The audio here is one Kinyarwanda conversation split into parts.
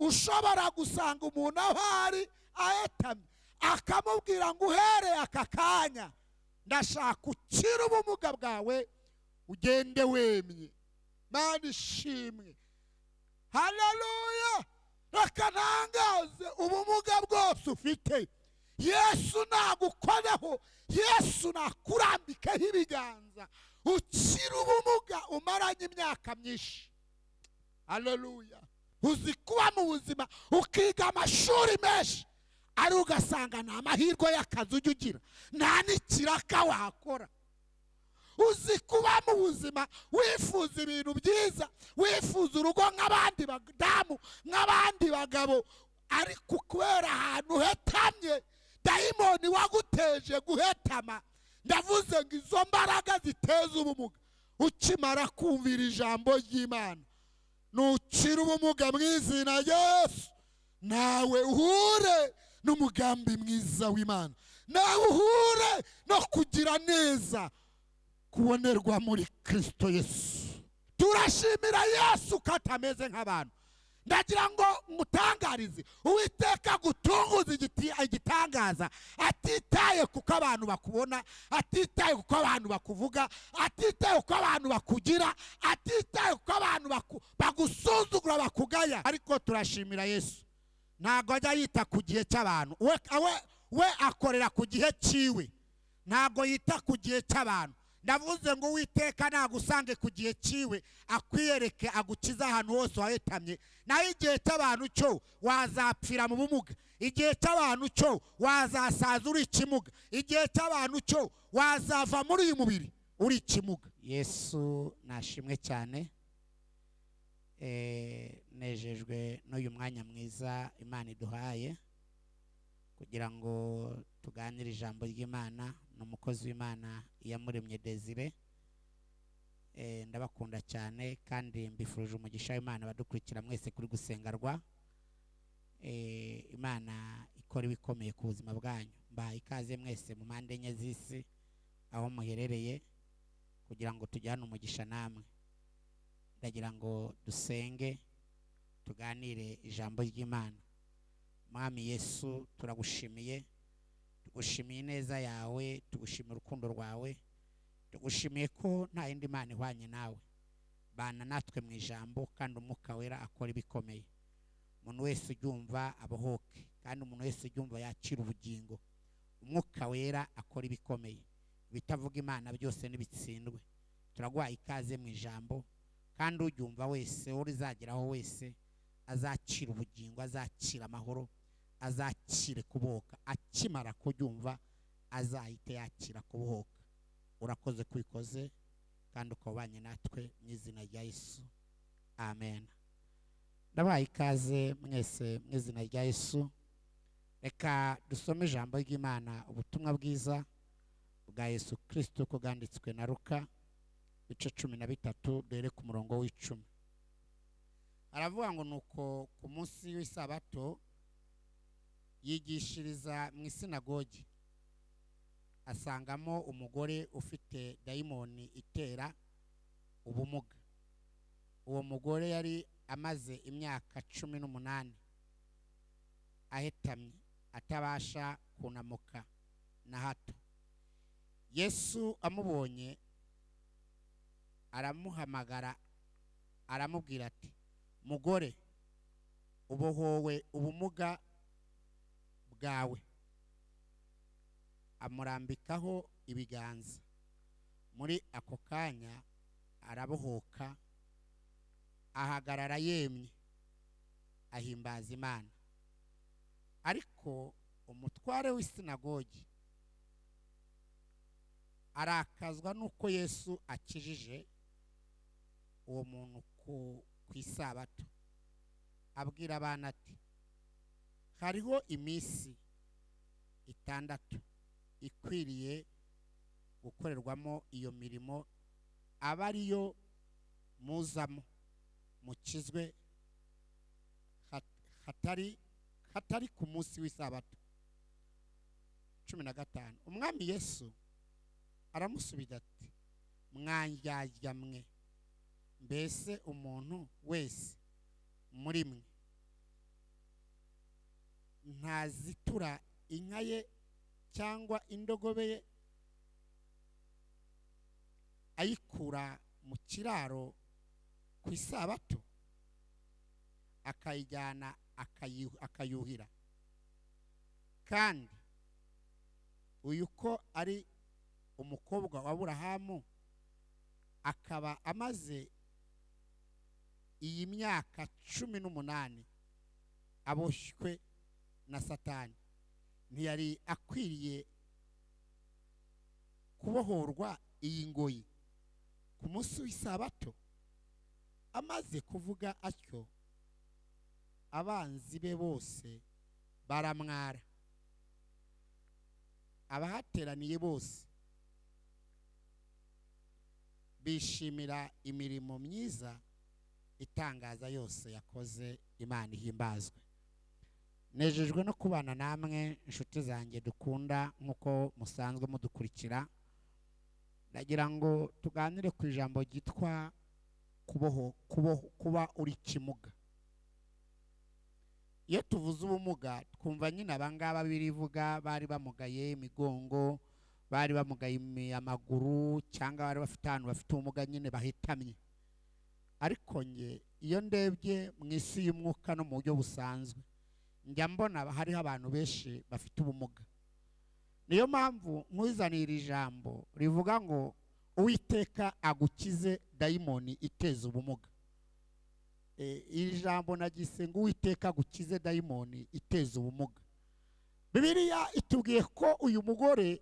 ushobora gusanga umuntu aho ari ahetamye akamubwira ngo uhereye aka kanya ndashaka ukira ubumuga bwawe ugende wemye. Mana ishimwe, haleluya. Reka ntangaze ubumuga bwose ufite Yesu nagukoreho, Yesu nakurambikeho ibiganza ukira ubumuga umaranye imyaka myinshi. Haleluya. Uzi kuba mu buzima ukiga amashuri menshi ari ugasanga nta mahirwe y'akazi ujya ugira, nta n'ikiraka wakora. Uzi kuba mu buzima wifuza ibintu byiza, wifuza urugo nk'abandi badamu nk'abandi bagabo, ariko kubera ahantu hetamye dayimoni waguteje guhetama. Ndavuze ngo izo mbaraga ziteza ubumuga ukimara kumvira ijambo ry'Imana nukira ubumuga mu izina Yesu, nawe uhure n'umugambi mwiza w'Imana, nawe uhure no kugira neza kubonerwa muri Kristo Yesu. Turashimira Yesu ko atameze nk'abantu. Ndagira ngo mutangarize Uwiteka gutunguza igitangaza atitaye kuko abantu bakubona, atitaye kuko abantu bakuvuga, atitaye kuko abantu bakugira, atitaye kuko abantu bagusuzugura bakugaya. Ariko turashimira Yesu ntago ajya yita ku gihe cy'abantu, we akorera ku gihe ciwe, ntago yita ku gihe cy'abantu. Ndavuze ngo Uwiteka nagusange ku gihe ciwe akwiyereke agukiza ahantu hose wahetamye. Naho igihe cy'abantu cyo wazapfira mu bumuga, igihe cy'abantu cyo wazasaza uri ikimuga, igihe cy'abantu cyo wazava muri uyu mubiri uri ikimuga. Yesu nashimwe cyane. Nejejwe n'uyu mwanya mwiza Imana iduhaye kugira ngo tuganire ijambo ry'Imana n'umukozi w'Imana Iyamuremye Desire. Ndabakunda cyane kandi mbifurije umugisha w'Imana badukurikira mwese kuri gusengarwa. Imana ikora ibikomeye ku buzima bwanyu. Mbaha ikaze mwese mu mpande enye z'isi aho muherereye kugira ngo tujyane umugisha namwe. Ndagira ngo dusenge tuganire ijambo ry'Imana. Mwami Yesu turagushimiye, tugushimiye neza yawe, tugushimiye urukundo rwawe, tugushimiye ko nta yindi Mana ihwanye nawe. Bana natwe mu ijambo kandi Umwuka Wera akora ibikomeye. Umuntu wese uryumva abohoke, kandi umuntu wese uryumva yakira ubugingo. Umwuka Wera akora ibikomeye, ibitavuga Imana byose nibitsindwe. Turaguha ikaze mu ijambo, kandi uryumva wese urizageraho wese azakira ubugingo, azakira amahoro, azakire kubohoka. Akimara kuryumva azahite yakira kubohoka. Urakoze kubikoze kandi ukabanye natwe mu izina rya Yesu, amen. Ndabaye ikaze mwese mu izina rya Yesu. Reka dusome ijambo ry'Imana, ubutumwa bwiza bwa Yesu Kristo ko bwanditswe na Luka ibice 13 dore ku murongo w'10. Aravuga ngo nuko ku munsi w'isabato yigishiriza mu isinagogi, asangamo umugore ufite dayimoni itera ubumuga. Uwo mugore yari amaze imyaka 18 ahetamye atabasha kunamuka na hato. Yesu amubonye aramuhamagara aramubwira ati, mugore, ubohowe ubumuga bwawe. Amurambikaho ibiganza. Muri ako kanya arabohoka, ahagarara yemye, ahimbaza Imana. Ariko umutware w'isinagogi arakazwa nuko Yesu akijije uwo muntu ku isabato. Abwira abana ati, hariho iminsi 6 ikwiriye gukorerwamo iyo mirimo, aba ariyo muzamo mukizwe, hatari ku munsi w'isabato. 15. Umwami Yesu aramusubiza ati, mwandyarya mwe, mbese umuntu wese muri mwe ntazitura inka ye cyangwa indogobe ye ayikura mu kiraro ku isabato akayijyana akayuhira? Kandi uyu ko ari umukobwa wa Aburahamu, akaba amaze iyi myaka 18 aboshywe na Satani, ntiyari akwiriye kubohorwa iyi ngoyi ku munsi w'isabato? Amaze kuvuga atyo, abanzi be bose baramwara, abahateraniye bose bishimira imirimo myiza itangaza yose yakoze. Imana ihimbazwe. Nejejwe no kubana namwe inshuti zanjye dukunda nkuko musanzwe mudukurikira. Nagira ngo tuganire ku ijambo gitwa kuba uri kimuga. Iyo tuvuze ubumuga twumva nyine abangaba birivuga bari bamugaye imigongo, bari bamugaye amaguru, cyangwa bari bafite ahantu bafite ubumuga nyine bahitamye. Ariko nge iyo ndebye mu isi y'umwuka no mu buryo busanzwe, njya mbona hariho abantu benshi bafite ubumuga. Niyo mpamvu nkuzanira ijambo rivuga ngo Uwiteka agukize dayimoni iteza ubumuga. Iri jambo nagise ngo Uwiteka agukize dayimoni iteza ubumuga. Bibiliya itubwiye ko uyu mugore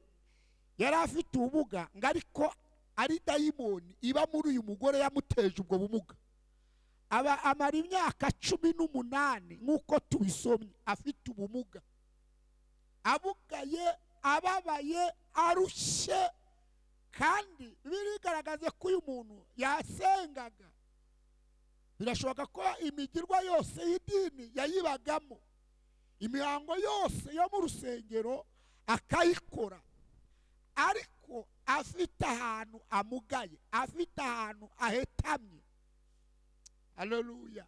yari afite ubumuga, ngo ariko ari dayimoni iba muri uyu mugore yamuteje ubwo bumuga. Amara imyaka 18 nk'uko tubisomye afite ubumuga, abugaye, ababaye, arushye. Kandi birigaragaze ko uyu muntu yasengaga. Birashoboka ko imigirwa yose y'idini yayibagamo, imihango yose yo mu rusengero akayikora, ariko afite ahantu amugaye, afite ahantu ahetamye. Haleluya.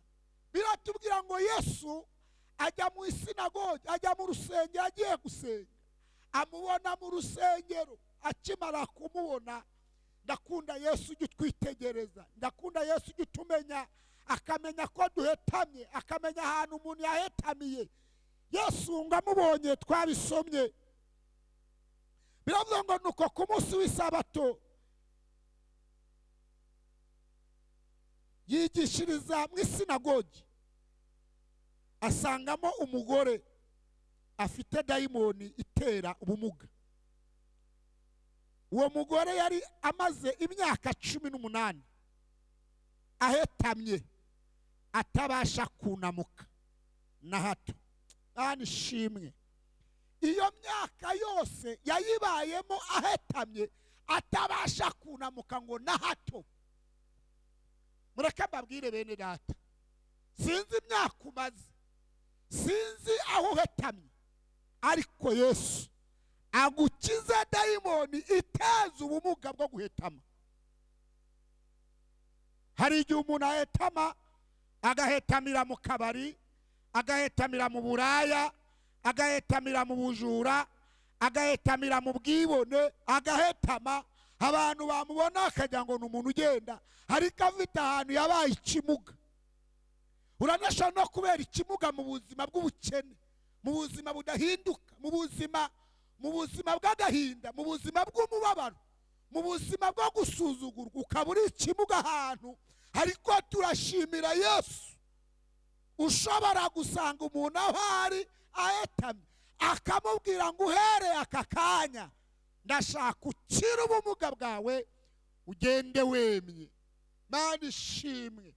Biratubwira ngo Yesu ajya mu isinagogi, ajya mu rusengero agiye gusenga, amubona mu rusengero. Akimara kumubona, ndakunda Yesu ujye twitegereza, ndakunda Yesu ujye tumenya, akamenya ko duhetamye, akamenya ahantu umuntu yahetamiye. Yesu ngo amubonye, twabisomye, biravuga ngo nuko ku munsi w'isabato yigishiriza mu isinagogi, asangamo umugore afite dayimoni itera ubumuga. Uwo mugore yari amaze imyaka 18 ahetamye, atabasha kunamuka na hato. Anishimwe, iyo myaka yose yayibayemo ahetamye, atabasha kunamuka ngo na hato. Mureke mbabwire bene data, sinzi imyaka umaze, sinzi aho uhetamye, ariko Yesu agukize dayimoni iteza ubumuga bwo guhetama. Hari igihe umuntu ahetama, agahetamira mu kabari, agahetamira mu buraya, agahetamira mu bujura, agahetamira mu bwibone, agahetama abantu bamubona akagira ngo ni umuntu ugenda, ariko afite ahantu yabaye ikimuga. Uranashobora no kubera ikimuga mu buzima bw'ubukene, mu buzima budahinduka, mu buzima bw'agahinda, mu buzima bw'umubabaro, mu buzima bwo gusuzugurwa, ukaba uri ikimuga ahantu. Ariko turashimira Yesu ushobora gusanga umuntu aho ari ahetamye, akamubwira ngo uhereye aka kanya ndashaka ukira ubumuga bwawe ugende wemye. Mana ishimwe.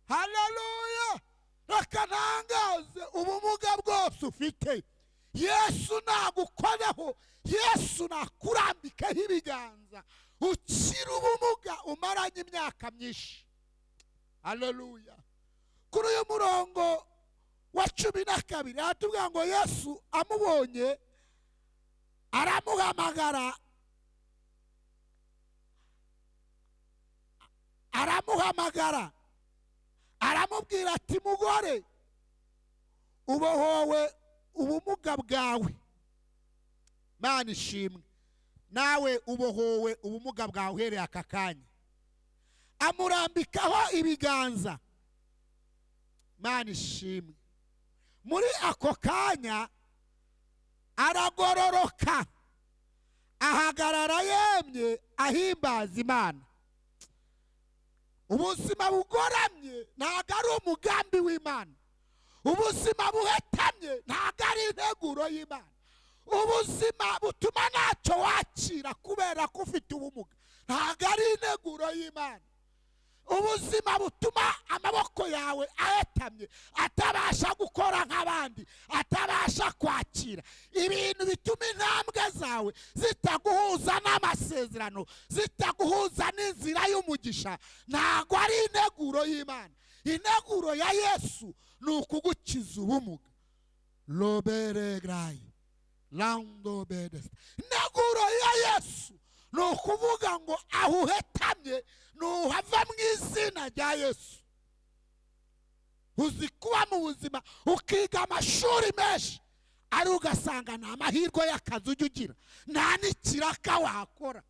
Haleluya. Reka ntangaze ubumuga bwose ufite, Yesu nagukoreho, Yesu nakurambikeho ibiganza, ukira ubumuga umaranye imyaka myinshi. Haleluya. Kuri uyu murongo wa 12 hatubwira ngo Yesu amubonye aramuhamagara, aramubwira ati mugore, ubohowe ubumuga bwawe. Mana ishimwe, nawe ubohowe ubumuga bwawe uhereye aka kanya. Amurambikaho ibiganza. Mana ishimwe, muri ako kanya aragororoka, ahagarara yemye ahimbaza Imana. Ubuzima bugoramye ntabwo ari umugambi w'Imana. Ubuzima buhetamye ntabwo ari integuro y'Imana. Ubuzima butuma ntacyo wakira kubera ko ufite ubumuga ntabwo ari integuro y'Imana. Ubuzima butuma amaboko yawe ahetamye, atabasha gukora nk'abandi, atabasha kwakira ibintu bituma intambwe zawe zitaguhuza n'amasezerano, zitaguhuza n'inzira y'umugisha, ntabwo ari integuro y'Imana. Integuro ya Yesu ni ukugukiza ubumuga. Roberegrayi Lando Bedes. Integuro ya Yesu ni ukuvuga ngo aho uhetamye nuhava mu izina rya Yesu. Uzi kuba mu buzima ukiga amashuri menshi ari ugasanga nta mahirwe y'akazi ujya ugira, nta n'ikiraka wakora.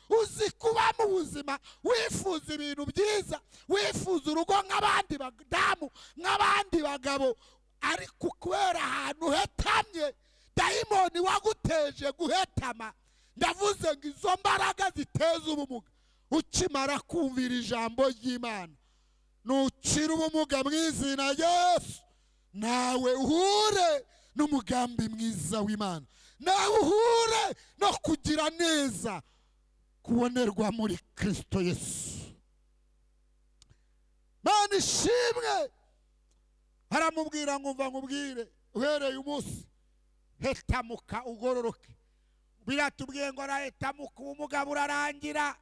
Uzi kuba mu buzima wifuza ibintu byiza, wifuza urugo nk'abandi badamu, nk'abandi bagabo, ariko kubera ahantu uhetamye dayimoni waguteje guhetama. Ndavuze ngo izo mbaraga ziteza ubumuga, ukimara kumvira ijambo ry'Imana nukira ubumuga mu izina rya Yesu, nawe uhure n'umugambi mwiza w'Imana, nawe uhure no kugira neza kubonerwa muri Kristo Yesu. Mana ishimwe. Haramubwira ngo mva nkubwire uhereye umunsi hetamuka ugororoke. Biratubwiye ngo arahetamuka ubumuga burarangira,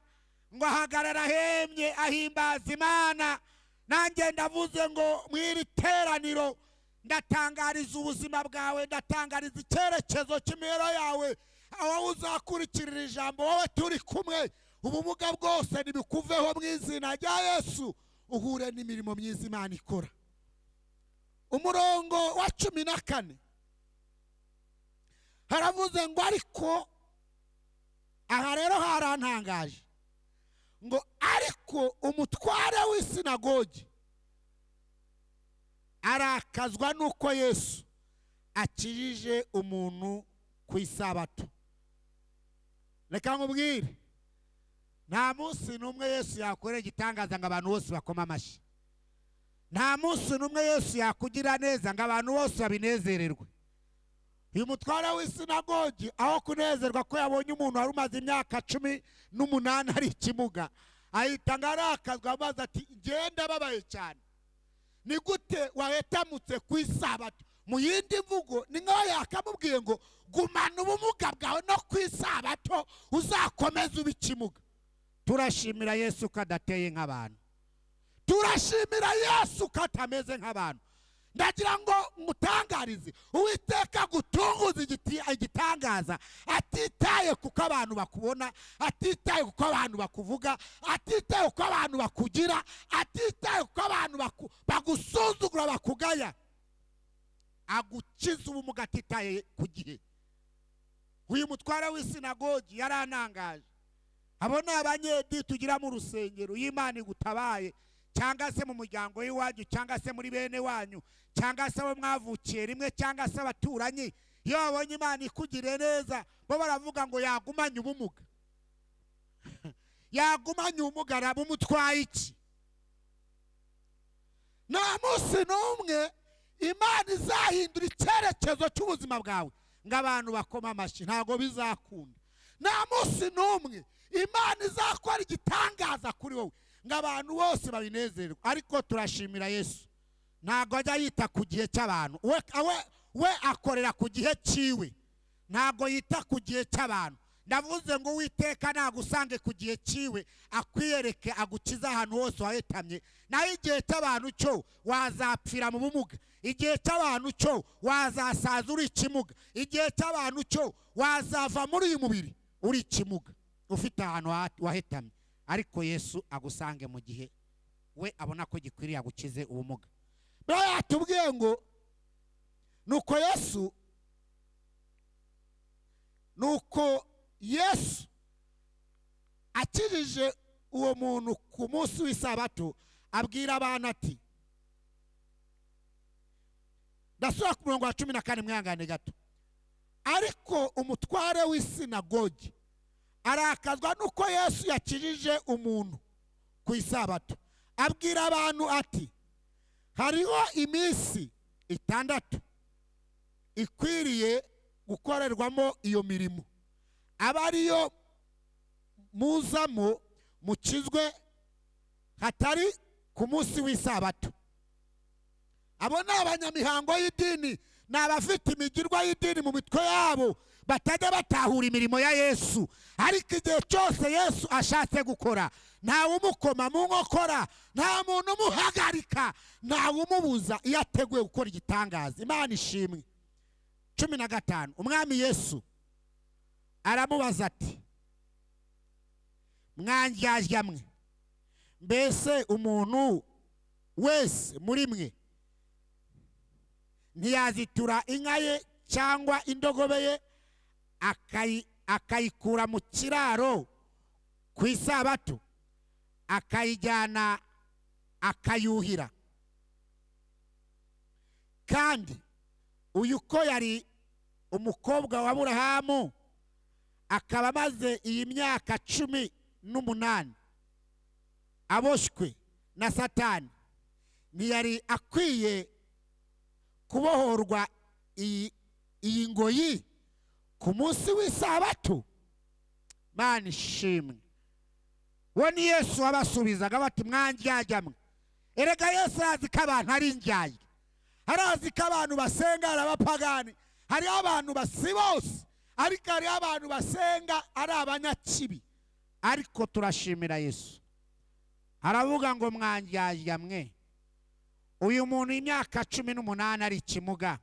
ngo ahagarara hemye ahimbaza Imana. Nanjye ndavuze ngo mwiri teraniro ndatangariza ubuzima bwawe, ndatangariza icyerekezo cy'imibereho yawe, aho uzakurikirira ijambo, wowe turi kumwe. Ubumuga bwose nibikuveho mu izina rya Yesu, uhure n'imirimo myiza Imana ikora. Umurongo wa 14 haravuze ngo ariko, aha rero harantangaje ngo ariko umutware w'isinagogi arakazwa nuko Yesu akijije umuntu ku isabato. Reka nkubwire, nta munsi n'umwe Yesu yakorera igitangaza ngo abantu bose bakoma amashyi. Nta munsi n'umwe Yesu yakugira neza ngo abantu bose babinezererwe. Uyu mutware w'isinagogi aho kunezerwa ko yabonye umuntu wari umaze imyaka 18 ari ikimuga, ahita ngarakazwa amaze ati ngenda babaye cyane. Ni gute wahetamutse ku isabato? Mu yindi mvugo ni nkaho yakamubwiye ngo gumana ubumuga bwawe no ku isabato uzakomeza ubikimuga. Turashimira Yesu kadateye nk'abantu. Turashimira Yesu katameze nk'abantu. Ndagira ngo mutangarize Uwiteka gutunguza igitangaza, atitaye kuko abantu bakubona, atitaye kuko abantu bakuvuga, atitaye kuko abantu bakugira, atitaye kuko abantu bagusuzugura bakugaya. Agukiza ubumuga atitaye ku gihe. Uyu mutware w'isinagogi yaranangaje. Abo ni abanyedi tugira mu rusengero, y'Imana igutabaye, cyangwa se mu muryango w'iwanyu, cyangwa se muri bene wanyu, cyangwa se abo mwavukiye rimwe, cyangwa se abaturanyi. Iyo babonye Imana ikugire neza, bo baravuga ngo yagumanye ubumuga. Yagumanye ubumuga, arabumutwaye iki? Nta munsi n'umwe Imana izahindura icyerekezo cy'ubuzima bwawe ngo abantu bakoma amashyi, ntabwo bizakunda. Nta munsi n'umwe Imana izakora igitangaza kuri wowe ngo abantu bose babinezerwe. Ariko turashimira Yesu, ntabwo ajya yita ku gihe cy'abantu. We akorera ku gihe cyiwe, ntabwo yita ku gihe cy'abantu. Ndavuze ngo Uwiteka nagusange ku gihe cyiwe, akwiyereke, agukiza ahantu hose wahetamye. Naho igihe cy'abantu cyo wazapfira mu bumuga, igihe cy'abantu cyo wazasaza uri ikimuga, igihe cy'abantu cyo wazava muri uyu mubiri uri ikimuga ufite ahantu wahetamye. Ariko Yesu agusange mu gihe we abona ko gikwiriye agukize ubumuga. Bya yatubwiye ngo nuko Yesu yesu nuko yesu akirije uwo muntu ku munsi w'isabato abwira abantu ati, ndasubira ku murongo wa 14 mwihangane gato, ariko umutware w'isinagogi arakazwa nuko yesu yakirije umuntu ku isabato, abwira abantu ati, hariho iminsi 6 ikwiriye gukorerwamo iyo mirimo, aba ariyo muzamo mukizwe, hatari ku munsi w'isabato. Abo ni abanyamihango y'idini, ni abafite imigirwa y'idini mu mitwe yabo, batajya batahura imirimo ya Yesu. Ariko igihe cyose Yesu ashatse gukora, ntawe umukoma mu nkokora, nta muntu umuhagarika, ntawe umubuza iyo ateguye gukora igitangaza. Imana ishimwe. 15 umwami Yesu aramubaza ati, mwandyarya mwe, mbese umuntu wese muri mwe ntiyazitura inka ye cyangwa indogobe ye akayikura mu kiraro ku isabato akayijyana akayuhira? Kandi uyu ko yari umukobwa wa Aburahamu, akaba amaze iyi myaka 18 aboshywe na Satani, ntiyari akwiye kubohorwa iyi ngoyi ku munsi w'isabato? Mana ishimwe. Wo ni Yesu abasubizaga bati, mwandyarya mwe. Erega Yesu azi ko abantu ari indyarya, arazi ko abantu basenga ari abapagani, hari abantu basibose, ariko hari abantu basenga ari abanyakibi. Ariko turashimira Yesu, aravuga ngo mwandyarya mwe, uyu muntu imyaka 18 ari ikimuga,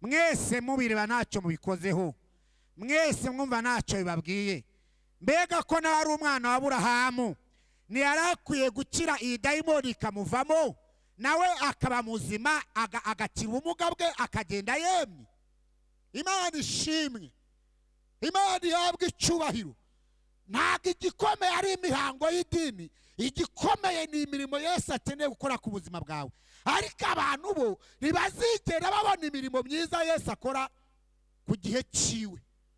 mwese mubireba ntacyo mubikozeho, mwese mwumva ntacyo bibabwiye. Mbega ko nawe ari umwana wa Aburahamu, ntiyarakwiye gukira iyi dayimoni ikamuvamo, nawe akaba muzima, agakira ubumuga bwe akagenda yemye? Imana ishimwe, Imana ihabwe icyubahiro. Ntabwo igikomeye ari imihango y'idini, igikomeye ni imirimo Yesu akeneye gukora ku buzima bwawe. Ariko abantu bo ntibazigera babona imirimo myiza Yesu akora ku gihe cyiwe,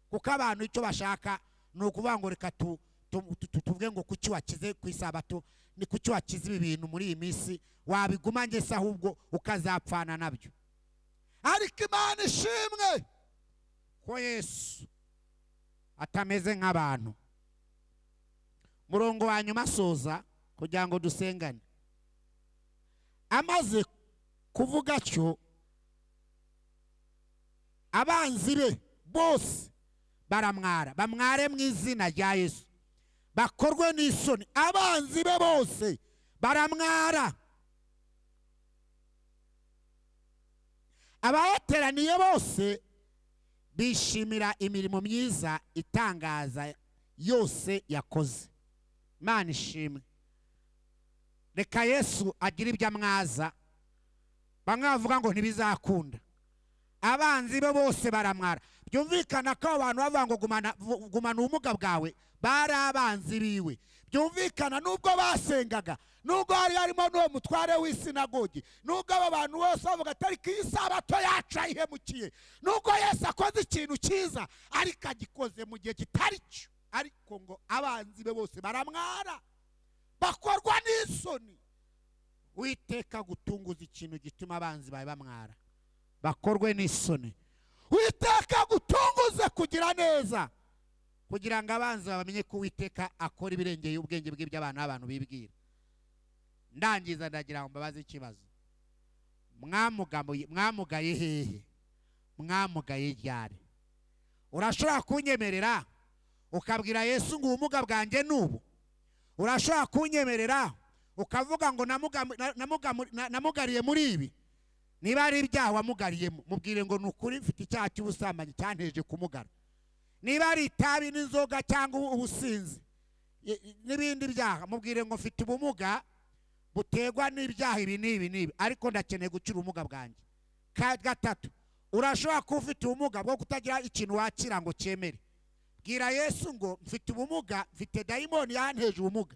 kuko abantu icyo bashaka ni ukuvuga ngo reka tuvuge ngo kuki wakize ku isabato, ni kuki wakize ibi bintu muri iyi minsi, wabiguma ngese ahubwo ukazapfana nabyo. Ariko Imana ishimwe ko Yesu atameze nk'abantu. Murongo wa nyuma soza kugira ngo dusengane. Amaze kuvuga cyo, abanzi be bose baramwara, bamware mu izina rya Yesu, bakorwe n'isoni. Abanzi be bose baramwara, abayateraniye bose bishimira imirimo myiza itangaza yose yakoze. Mana ishimwe. Reka Yesu agira ibyo amwaza. Bamwe bavuga ngo ntibizakunda. Abanzi be bose baramwara. Byumvikana ko abantu bavuga ngo gumana ubumuga bwawe bari abanzi biwe. Byumvikana nubwo basengaga, nubwo hari harimo n'uwo mutware w'isinagogi, nubwo aba bantu bose bavuga atari ko isabato yacu ayihemukiye, nubwo Yesu akoze ikintu cyiza, ariko agikoze mu gihe kitari cyo. Ariko ngo abanzi be bose baramwara, bakorwa n'isoni. Witeka gutunguza ikintu gituma abanzi bawe bamwara, bakorwe n'isoni. Witeka gutunguze kugira neza, kugira ngo abanzi bamenye ko Witeka akora ibirengeye ubwenge bw'iby'abana abantu bibwira. Ndangiza ndagira ngo mbabaze ikibazo. Mwamugaye hehe? Mwamugaye ryari? Urashobora kunyemerera ukabwira Yesu ngo ubumuga bwanjye nubu? Urashobora kunyemerera ukavuga ngo namugariye muri ibi? Niba ari ibyaha wamugariyemo, mubwire ngo nukuri mfite icyaha cy'ubusambanyi cyanteje kumugara. Niba ari itabi n'inzoga cyangwa ubusinzi n'ibindi byaha, mubwire ngo mfite ubumuga butegwa n'ibyaha ibi n'ibi n'ibi, ariko ndakeneye gukira ubumuga bwanjye. 3, urashobora kuba ufite ubumuga bwo kutagira ikintu wakira ngo cyemere. Bwira Yesu ngo mfite ubumuga, mfite dayimoni yanteje ubumuga.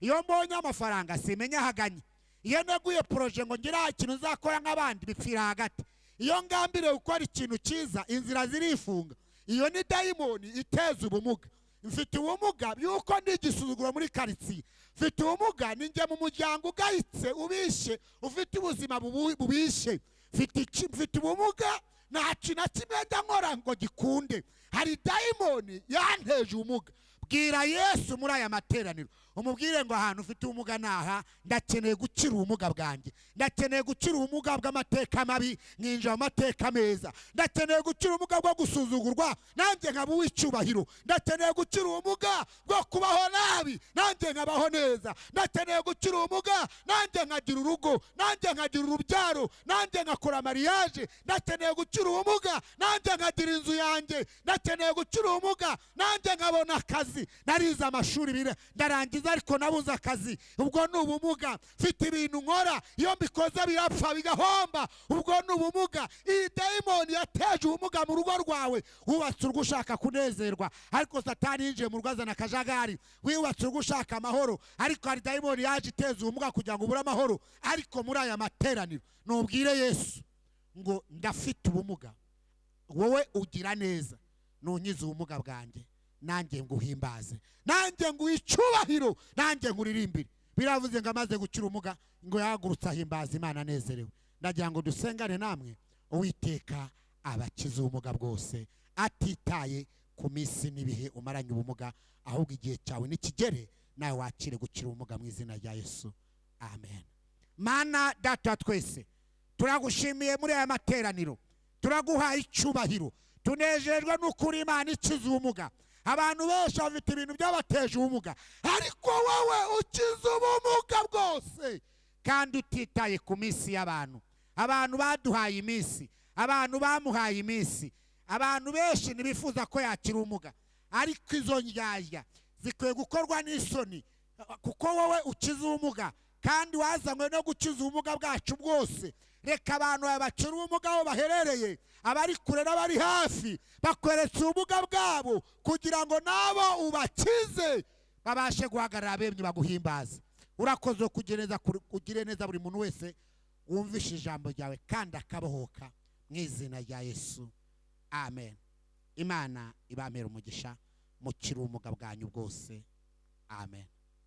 Iyo mbonye amafaranga simenya haganye. Iyo neguye proje ngo ngira ikintu nzakora nk'abandi bipfira hagati. Iyo ngambire gukora ikintu cyiza inzira zirifunga. Iyo ni dayimoni iteza ubumuga. Mfite ubumuga byuko ndi igisuzuguro muri karitsiye. Mfite ubumuga ninjye mu muryango ugayitse ubishe, ufite ubuzima bubishe. Mfite ubumuga nta kintu na kimwe nkora ngo gikunde. Hari dayimoni yanteje ubumuga. Bwira Yesu muri aya materaniro, umubwire ngo ahantu ufite ubumuga naha, ndakeneye gukira ubumuga bwanjye, ndakeneye gukira ubumuga bw'amateka mabi nkinjira mu mateka meza, ndakeneye gukira ubumuga bwo gusuzugurwa nanjye nkaba uw'icyubahiro, ndakeneye gukira ubumuga bwo kubaho nabi nanjye nkabaho neza, ndakeneye gukira ubumuga nanjye nkagira urugo, nanjye nkagira urubyaro, nanjye nkakora mariage, ndakeneye gukira ubumuga nanjye nkagira inzu yanjye, ndakeneye gukira ubumuga nanjye nkabona akazi. Narize amashuri bire ndarangiza ariko nabuze akazi, ubwo ni ubumuga. Mfite ibintu nkora iyo mbikoze birapfa bigahomba, ubwo ni ubumuga. Iyi dayimoni yateje ubumuga mu rugo rwawe. Wubatse urugo ushaka kunezerwa, ariko Satani yinjiye mu rugo azana akajagari. Wubatse urugo ushaka amahoro, ariko hari dayimoni yaje iteza ubumuga kugira ngo ubure amahoro. Ariko muri aya materaniro nubwire Yesu ngo ndafite ubumuga, wowe ugira neza, nunyize ubumuga bwanjye, nanjye nguhimbaze, nanjye nguicyubahiro, nanjye nguririmbire. Biravuze ngo amaze gukira ubumuga ngo yahagurutse ahimbaza Imana anezerewe. Ndagira ngo dusengane namwe. Uwiteka abakiza ubumuga bwose, atitaye ku minsi n'ibihe umaranye ubumuga, ahubwo igihe cyawe nikigere nawe wakire gukira ubumuga mu izina rya Yesu. Amen. Mana data twese turagushimiye muri aya materaniro, turaguha icyubahiro, tunejejwe n'ukuri Imana ikiza ubumuga. Abantu benshi bafite ibintu byabateje ubumuga, ariko wowe ukiza ubumuga bwose kandi utitaye ku minsi y'abantu. Abantu baduhaye iminsi, abantu bamuhaye iminsi, abantu benshi ntibifuza ko yakira ubumuga, ariko izo ndyarya zikwiye gukorwa n'isoni, kuko wowe ukiza ubumuga kandi wazanywe no gukiza ubumuga bwacu bwose. Reka abantu babacira ubumuga aho baherereye, abari kure n'abari hafi, bakweretse ubumuga bwabo kugira ngo nabo ubakize babashe guhagarara bemye baguhimbaza. Urakoze kugire neza buri muntu wese wumvishe ijambo ryawe kandi akabohoka mu izina rya Yesu. Amen. Imana ibamere umugisha, mukire ubumuga bwanyu bwose. Amen.